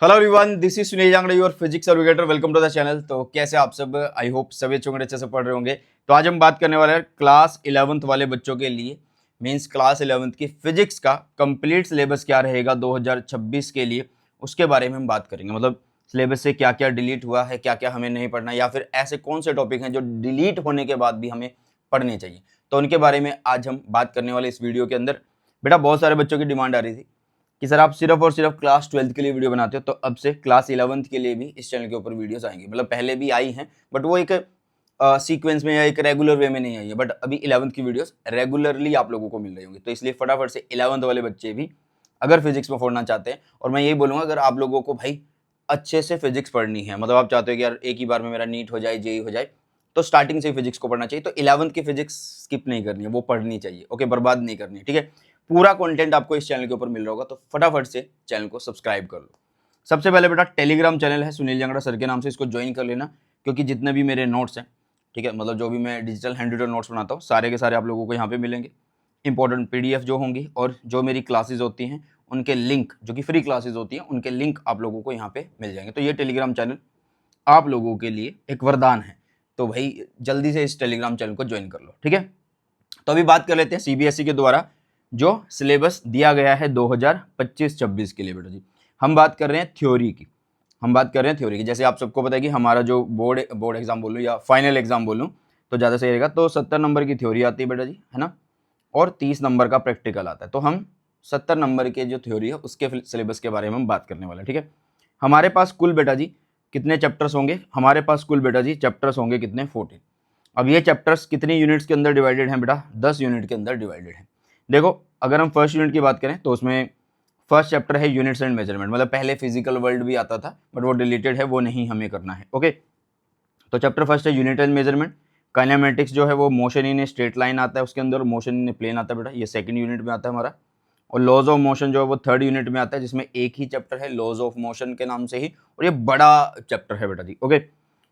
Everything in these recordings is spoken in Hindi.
Hello everyone, this is Sunil Jangra, your physics educator. Welcome to the channel. तो कैसे आप सब? आई होप सभी अच्छे से पढ़ रहे होंगे। तो आज हम बात करने वाले हैं क्लास 11th वाले बच्चों के लिए, मींस क्लास 11th की फिजिक्स का कंप्लीट सिलेबस क्या रहेगा 2026 के लिए, उसके बारे में हम बात करेंगे। मतलब सिलेबस से क्या क्या डिलीट हुआ है, क्या क्या हमें नहीं पढ़ना, या फिर ऐसे कौन से टॉपिक हैं जो डिलीट होने के बाद भी हमें पढ़ने चाहिए। तो उनके बारे में आज हम बात करने वाले इस वीडियो के अंदर। बेटा, बहुत सारे बच्चों की डिमांड आ रही थी कि सर आप सिर्फ और सिर्फ क्लास 12th के लिए वीडियो बनाते हो, तो अब से क्लास 11th के लिए भी इस चैनल के ऊपर वीडियोस आएंगी। मतलब पहले भी आई हैं, बट वो एक सीक्वेंस में या एक रेगुलर वे में नहीं आई है। बट अभी 11th की वीडियोस रेगुलरली आप लोगों को मिल रही होंगी। तो इसलिए फटाफट से 11th वाले बच्चे भी अगर फिजिक्स में पढ़ना चाहते हैं, और मैं यही बोलूंगा, अगर आप लोगों को भाई अच्छे से फिजिक्स पढ़नी है, मतलब आप चाहते हो कि यार एक ही बार में मेरा नीट हो जाए, जेई हो जाए, तो स्टार्टिंग से ही फिजिक्स को पढ़ना चाहिए। तो 11th की फिजिक्स स्किप नहीं करनी है, वो पढ़नी चाहिए। ओके, बर्बाद नहीं करनी है, ठीक है। पूरा कंटेंट आपको इस चैनल के ऊपर मिल रहा होगा, तो फटाफट से चैनल को सब्सक्राइब कर लो। सबसे पहले बेटा, टेलीग्राम चैनल है सुनील जांगड़ा सर के नाम से, इसको ज्वाइन कर लेना। क्योंकि जितने भी मेरे नोट्स हैं, ठीक है, मतलब जो भी मैं डिजिटल हैंड रिटन नोट्स बनाता हूँ, सारे के सारे आप लोगों को यहाँ पे मिलेंगे। इंपॉर्टेंट पीडीएफ जो होंगी, और जो मेरी क्लासेज होती हैं उनके लिंक, जो कि फ्री क्लासेज होती हैं, उनके लिंक आप लोगों को यहाँ पे मिल जाएंगे। तो ये टेलीग्राम चैनल आप लोगों के लिए एक वरदान है। तो भाई जल्दी से इस टेलीग्राम चैनल को ज्वाइन कर लो, ठीक है। तो अभी बात कर लेते हैं सीबीएसई के द्वारा जो सिलेबस दिया गया है 2025-26 के लिए। बेटा जी, हम बात कर रहे हैं थ्योरी की। जैसे आप सबको पता है कि हमारा जो बोर्ड एग्जाम बोलूँ या फाइनल एग्जाम बोलूँ तो ज़्यादा सही रहेगा। तो 70 नंबर की थ्योरी आती है बेटा जी, है ना, और 30 नंबर का प्रैक्टिकल आता है। तो हम 70 नंबर के जो थ्योरी है उसके सिलेबस के बारे में हम बात करने वाले हैं, ठीक है। हमारे पास कुल बेटा जी कितने चैप्टर्स होंगे? हमारे पास कुल बेटा जी चैप्टर्स होंगे कितने? 14। अब ये चैप्टर्स कितनी यूनिट्स के अंदर डिवाइडेड हैं बेटा? 10 यूनिट के अंदर डिवाइडेड है। देखो, अगर हम फर्स्ट यूनिट की बात करें तो उसमें फर्स्ट चैप्टर है यूनिट्स एंड मेजरमेंट। मतलब पहले फिजिकल वर्ल्ड भी आता था, बट वो डिलीटेड है, वो नहीं हमें करना है। ओके, तो चैप्टर फर्स्ट है यूनिट एंड मेजरमेंट। काइनेमेटिक्स जो है वो मोशन इन स्ट्रेट लाइन आता है उसके अंदर, मोशन इन प्लेन आता है बेटा, ये सेकंड यूनिट में आता है हमारा। और लॉज ऑफ मोशन जो है वो थर्ड यूनिट में आता है, जिसमें एक ही चैप्टर है लॉज ऑफ मोशन के नाम से ही, और ये बड़ा चैप्टर है बेटा जी। ओके,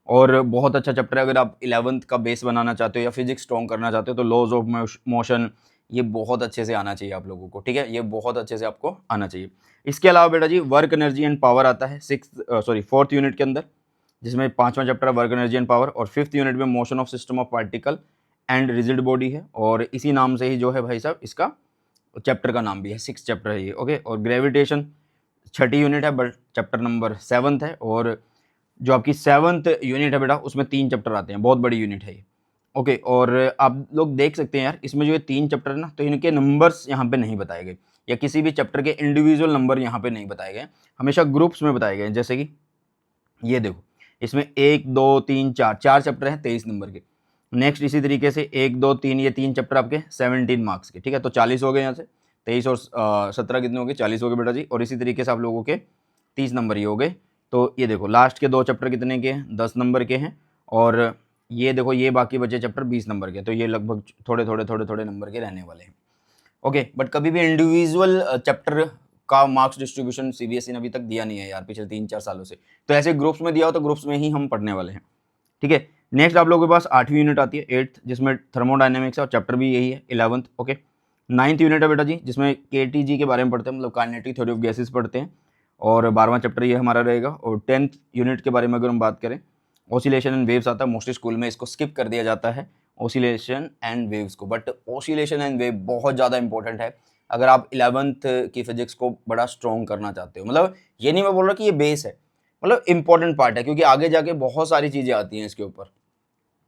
और बहुत अच्छा चैप्टर है। अगर आप 11th का बेस बनाना चाहते हो या फिजिक्स स्ट्रॉन्ग करना चाहते हो तो लॉज ऑफ मोशन ये बहुत अच्छे से आना चाहिए आप लोगों को, ठीक है। ये बहुत अच्छे से आपको आना चाहिए। इसके अलावा बेटा जी वर्क एनर्जी एंड पावर आता है फोर्थ यूनिट के अंदर, जिसमें पांचवा चैप्टर है वर्क एनर्जी एंड पावर, और फिफ्थ यूनिट में motion of system of particle and rigid body है। और इसी नाम से ही जो है भाई साहब इसका चैप्टर का नाम भी है, 6 चैप्टर है ये। ओके, और ग्रेविटेशन छठी यूनिट है, बट चैप्टर नंबर 7th है। और जो आपकी 7th यूनिट है बेटा उसमें 3 चैप्टर आते हैं, बहुत बड़ी यूनिट है ये। ओके, और आप लोग देख सकते हैं यार, इसमें जो ये 3 चैप्टर है ना, तो इनके नंबर्स यहाँ पे नहीं बताए गए, या किसी भी चैप्टर के इंडिविजुअल नंबर यहाँ पे नहीं बताए गए, हमेशा ग्रुप्स में बताए गए। जैसे कि ये देखो, इसमें 1 2 3 4 4 चैप्टर हैं 23 नंबर के। नेक्स्ट इसी तरीके से 1 2 3 ये 3 चैप्टर आपके 17 मार्क्स के, ठीक है। तो 40 हो गए यहाँ से, 23 और 17 कितने हो गए? 40 हो गए बेटा जी। और इसी तरीके से आप लोगों के 30 नंबर ये हो गए। तो ये देखो लास्ट के 2 चैप्टर कितने के हैं? 10 नंबर के हैं। और ये देखो ये बाकी बचे चैप्टर 20 नंबर के। तो ये लगभग थोड़े नंबर के रहने वाले हैं। ओके, बट कभी भी इंडिविजुअल चैप्टर का मार्क्स डिस्ट्रीब्यूशन सीबीएसई ने अभी तक दिया नहीं है यार, पिछले 3-4 सालों से। तो ऐसे ग्रुप्स में दिया हो तो ग्रुप्स में ही हम पढ़ने वाले हैं, ठीक है। नेक्स्ट आप लोगों के पास 8वीं यूनिट आती है, 8th, जिसमें थर्मोडायनेमिक्स है, और चैप्टर भी यही है 11th। ओके, 9th यूनिट है बेटा जी, जिसमें केटीजी के बारे में पढ़ते हैं, मतलब काइनेटिक थ्योरी ऑफ गैसेस पढ़ते हैं। और 12वां चैप्टर ये हमारा रहेगा। और 10th यूनिट के बारे में अगर हम बात करें, ऑसिलेशन एंड वेव्स आता है। मोस्टली स्कूल में इसको स्किप कर दिया जाता है, ऑसिलेशन एंड वेव्स को, बट ऑसिलेशन एंड वेव बहुत ज़्यादा इंपॉर्टेंट है अगर आप 11th की फिजिक्स को बड़ा स्ट्रॉन्ग करना चाहते हो। मतलब ये नहीं मैं बोल रहा कि ये बेस है, मतलब इंपॉर्टेंट पार्ट है, क्योंकि आगे जाके बहुत सारी चीज़ें आती हैं इसके ऊपर,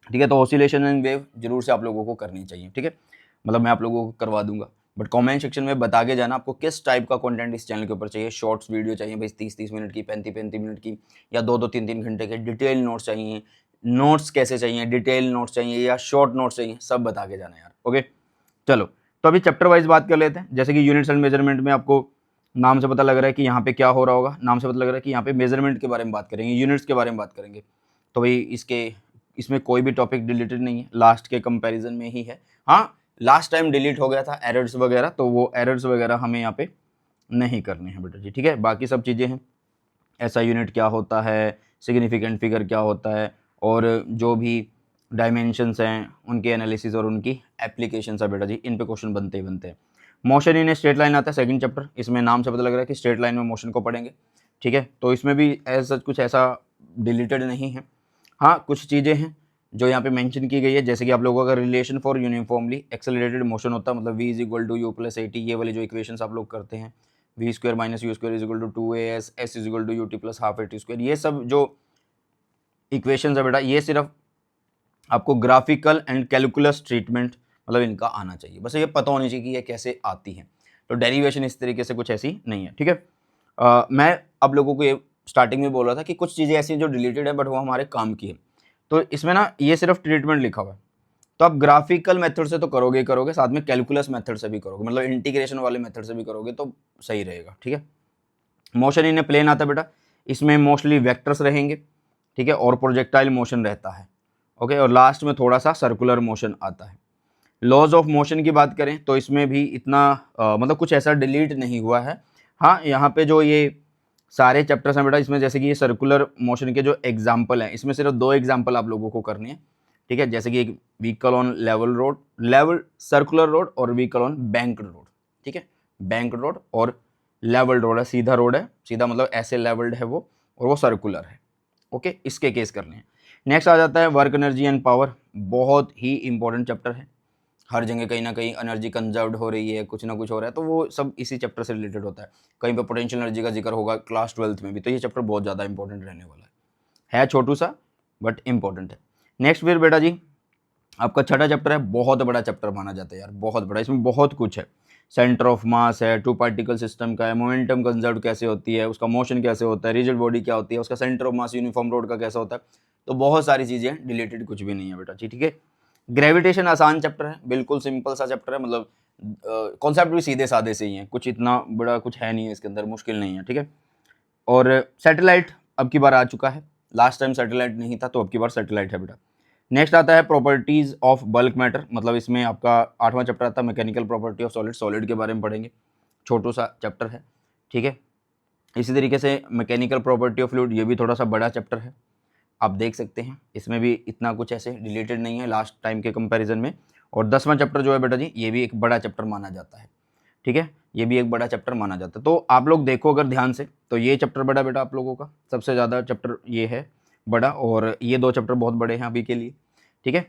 ठीक है। तो ऑसिलेशन एंड वेव जरूर से आप लोगों को करनी चाहिए, ठीक है। मतलब मैं आप लोगों को करवा दूंगा, बट कमेंट सेक्शन में बता के जाना आपको किस टाइप का कंटेंट इस चैनल के ऊपर चाहिए। शॉर्ट्स वीडियो चाहिए भाई 30-30 मिनट की, 35-35 मिनट की, या 2-2 3-3 घंटे के डिटेल नोट्स चाहिए? नोट्स कैसे चाहिए? डिटेल नोट्स चाहिए या शॉर्ट नोट्स चाहिए? सब बता के जाना यार। ओके, चलो, तो अभी चैप्टर वाइज बात कर लेते हैं। जैसे कि यूनिट्स एंड मेजरमेंट में आपको नाम से पता लग रहा है कि यहाँ पे क्या हो रहा होगा, नाम से पता लग रहा है कि यहाँ पे मेजरमेंट के बारे में बात करेंगे, यूनिट्स के बारे में बात करेंगे। तो भाई इसमें कोई भी टॉपिक डिलीटेड नहीं है, लास्ट के कंपैरिजन में ही है। हाँ, लास्ट टाइम डिलीट हो गया था एरर्स वगैरह, तो वो एरर्स वगैरह हमें यहाँ पे नहीं करने हैं बेटा जी, ठीक है। बाकी सब चीज़ें हैं, ऐसा यूनिट क्या होता है, सिग्निफिकेंट फिगर क्या होता है, और जो भी डायमेंशंस हैं उनके एनालिसिस और उनकी एप्लीकेशन है बेटा जी, इन पे क्वेश्चन बनते ही बनते हैं। Motion in a straight line आता है सेकंड चैप्टर, इसमें नाम से पता लग रहा है कि स्ट्रेट लाइन में मोशन को पढ़ेंगे। ठीक है। तो इसमें भी ऐसा कुछ ऐसा डिलीटेड नहीं है। हाँ, कुछ चीज़ें हैं जो यहाँ पे मेंशन की गई है, जैसे कि आप लोगों का relation for uniformly accelerated motion होता है, मतलब v is equal to u plus a t, ये वाली जो इक्वेशंस आप लोग करते हैं, v square minus u square is equal to 2as, s is equal to u t plus half a t square, ये सब जो इक्वेशंस है बेटा, ये सिर्फ आपको ग्राफिकल एंड कैलकुलस ट्रीटमेंट मतलब इनका आना चाहिए, बस ये पता होनी चाहिए कि ये कैसे आती हैं। तो डेरिवेशन इस तरीके से कुछ ऐसी नहीं है, ठीक है। मैं अब लोगों को ये स्टार्टिंग में बोल रहा था कि कुछ चीज़ें ऐसी हैं जो डिलीटेड है बट वो हमारे काम की है। तो इसमें ना ये सिर्फ ट्रीटमेंट लिखा हुआ है, तो आप ग्राफिकल मेथड से तो करोगे ही करोगे, साथ में कैलकुलस मेथड से भी करोगे, मतलब इंटीग्रेशन वाले मेथड से भी करोगे तो सही रहेगा, ठीक है। मोशन इन ए प्लेन आता है बेटा, इसमें मोस्टली वेक्टर्स रहेंगे, ठीक है, और प्रोजेक्टाइल मोशन रहता है, ओके, और लास्ट में थोड़ा सा सर्कुलर मोशन आता है। लॉज ऑफ मोशन की बात करें तो इसमें भी इतना मतलब कुछ ऐसा डिलीट नहीं हुआ है। हाँ, यहाँ पे जो ये सारे चैप्टर्स हैं बेटा, इसमें जैसे कि ये सर्कुलर मोशन के जो एग्जाम्पल हैं, इसमें सिर्फ 2 एग्जाम्पल आप लोगों को करने हैं, ठीक है, जैसे कि एक vehicle on level road, level circular road, और व्हीकल ऑन बैंक्ड रोड, ठीक है। बैंक्ड रोड और लेवल रोड है, सीधा रोड है, सीधा मतलब ऐसे लेवल्ड है वो, और वो सर्कुलर है, ओके, इसके केस करने हैं। नेक्स्ट आ जाता है वर्क एनर्जी एंड पावर, बहुत ही इंपॉर्टेंट चैप्टर है, हर जगह कहीं ना कहीं एनर्जी कंजर्व्ड हो रही है, कुछ ना कुछ हो रहा है, तो वो सब इसी चैप्टर से रिलेटेड होता है। कहीं पे पोटेंशियल एनर्जी का जिक्र होगा क्लास 12th में भी, तो ये चैप्टर बहुत ज़्यादा इंपॉर्टेंट रहने वाला है छोटू सा बट इंपॉर्टेंट है। नेक्स्ट फिर बेटा जी आपका छठा चैप्टर है, बहुत बड़ा चैप्टर माना जाता है यार, बहुत बड़ा, इसमें बहुत कुछ है। सेंटर ऑफ मास है, 2 पार्टिकल सिस्टम का है, मोमेंटम कंजर्व कैसे होती है, उसका मोशन कैसे होता है, रिजिड बॉडी क्या होती है, उसका centre of mass uniform road का कैसा होता है, तो बहुत सारी चीज़ें डिलीटेड कुछ भी नहीं है बेटा जी, ठीक है। ग्रेविटेशन आसान चैप्टर है, बिल्कुल सिंपल सा चैप्टर है, मतलब कॉन्सेप्ट भी सीधे साधे से ही हैं, कुछ इतना बड़ा कुछ है नहीं है इसके अंदर, मुश्किल नहीं है, ठीक है। और सैटेलाइट अब की बार आ चुका है, लास्ट टाइम सैटेलाइट नहीं था तो अब की बार सैटेलाइट है बेटा। नेक्स्ट आता है प्रॉपर्टीज ऑफ बल्क मैटर, मतलब इसमें आपका 8वां चैप्टर आता है mechanical property of solid, solid के बारे में पढ़ेंगे, छोटू सा चैप्टर है, ठीक है। इसी तरीके से मैकेनिकल प्रॉपर्टी ऑफ फ्लूइड, ये भी थोड़ा सा बड़ा चैप्टर है, आप देख सकते हैं, इसमें भी इतना कुछ ऐसे रिलेटेड नहीं है लास्ट टाइम के कंपैरिजन में। और 10वां चैप्टर जो है बेटा जी, ये भी एक बड़ा चैप्टर माना जाता है, ठीक है, ये भी एक बड़ा चैप्टर माना जाता है। तो आप लोग देखो अगर ध्यान से, तो ये चैप्टर बड़ा बेटा आप लोगों का सबसे ज़्यादा चैप्टर ये है बड़ा, और ये 2 चैप्टर बहुत बड़े हैं अभी के लिए, ठीक है।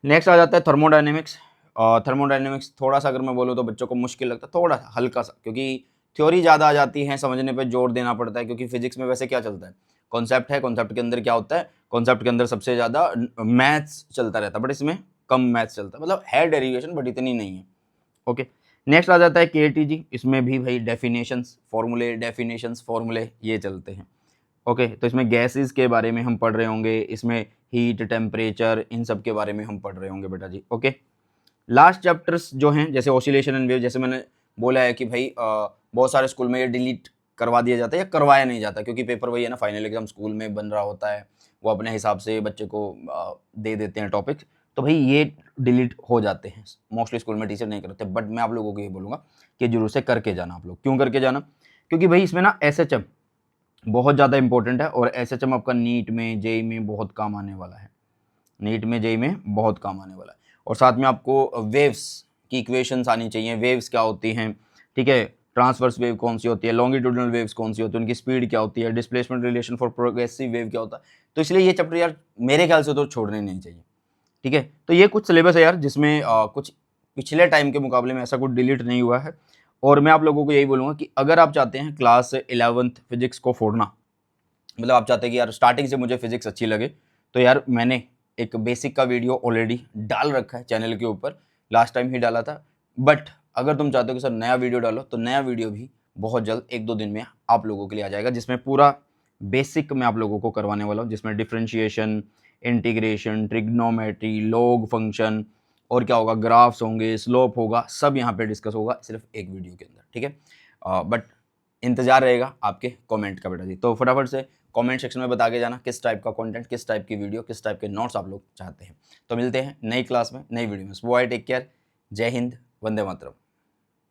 नेक्स्ट आ जाता है थर्मोडायनेमिक्स। थर्मोडायनेमिक्स थोड़ा सा अगर मैं बोलूँ तो बच्चों को मुश्किल लगता है, थोड़ा सा हल्का सा, क्योंकि थ्योरी ज़्यादा आ जाती है, समझने पे जोर देना पड़ता है, क्योंकि फिजिक्स में वैसे क्या चलता है, कॉन्सेप्ट है, कॉन्सेप्ट के अंदर क्या होता है, कॉन्सेप्ट के अंदर सबसे ज़्यादा मैथ्स चलता रहता है, बट इसमें कम मैथ्स चलता है, मतलब है डेरिवेशन बट इतनी नहीं है, ओके। नेक्स्ट आ जाता है केटीजी, इसमें भी भाई डेफिनेशंस फॉर्मूले, डेफिनेशंस फॉर्मूले ये चलते हैं, ओके। तो इसमें गैसेस के बारे में हम पढ़ रहे होंगे, इसमें हीट, टेम्परेचर, इन सब के बारे में हम पढ़ रहे होंगे बेटा जी, ओके। लास्ट चैप्टर्स जो हैं जैसे ऑसिलेशन एंड वेव, जैसे मैंने बोला है कि भाई बहुत सारे स्कूल में ये डिलीट करवा दिया जाता है या करवाया नहीं जाता, क्योंकि पेपर वही है ना, फाइनल एग्जाम स्कूल में बन रहा होता है, वो अपने हिसाब से बच्चे को दे देते हैं टॉपिक्स, तो भाई ये डिलीट हो जाते हैं मोस्टली, स्कूल में टीचर नहीं करते, बट मैं आप लोगों को ये बोलूँगा कि जरूर से करके जाना आप लोग। क्यों करके जाना? क्योंकि भाई इसमें ना SHM बहुत ज़्यादा इंपॉर्टेंट है, और SHM आपका नीट में, जेई में बहुत काम आने वाला है, नीट में, जेई में बहुत काम आने वाला है। और साथ में आपको वेव्स की इक्वेशंस आनी चाहिए, वेव्स क्या होती हैं, ठीक है, ट्रांसवर्स वेव कौन सी होती है, लॉन्गिट्यूडनल वेव्स कौन सी होती है, उनकी स्पीड क्या होती है, displacement relation for progressive wave क्या होता है। तो इसलिए ये चैप्टर यार मेरे ख्याल से तो छोड़ने नहीं चाहिए, ठीक है। तो ये कुछ सिलेबस है यार जिसमें कुछ पिछले टाइम के मुकाबले में ऐसा कुछ डिलीट नहीं हुआ है। और मैं आप लोगों को यही बोलूँगा कि अगर आप चाहते हैं क्लास 11th फिजिक्स को फोड़ना, मतलब आप चाहते हैं कि यार स्टार्टिंग से मुझे फिजिक्स अच्छी लगे, तो यार मैंने एक बेसिक का वीडियो ऑलरेडी डाल रखा है चैनल के ऊपर, लास्ट टाइम ही डाला था। बट अगर तुम चाहते हो कि सर नया वीडियो डालो, तो नया वीडियो भी बहुत जल्द 1-2 दिन में आप लोगों के लिए आ जाएगा, जिसमें पूरा बेसिक मैं आप लोगों को करवाने वाला हूँ, जिसमें differentiation, integration, trigonometry, log function, और क्या होगा, ग्राफ्स होंगे, स्लोप होगा, सब यहाँ पे डिस्कस होगा सिर्फ एक वीडियो के अंदर, ठीक है। बट इंतजार रहेगा आपके कमेंट का बेटा जी, तो फटाफट से कमेंट सेक्शन में बता के जाना किस टाइप का कंटेंट, किस टाइप की वीडियो, किस टाइप के नोट्स आप लोग चाहते हैं। तो मिलते हैं नई क्लास में, नई वीडियो में। सो बाय, टेक केयर, जय हिंद, वंदे मातरम।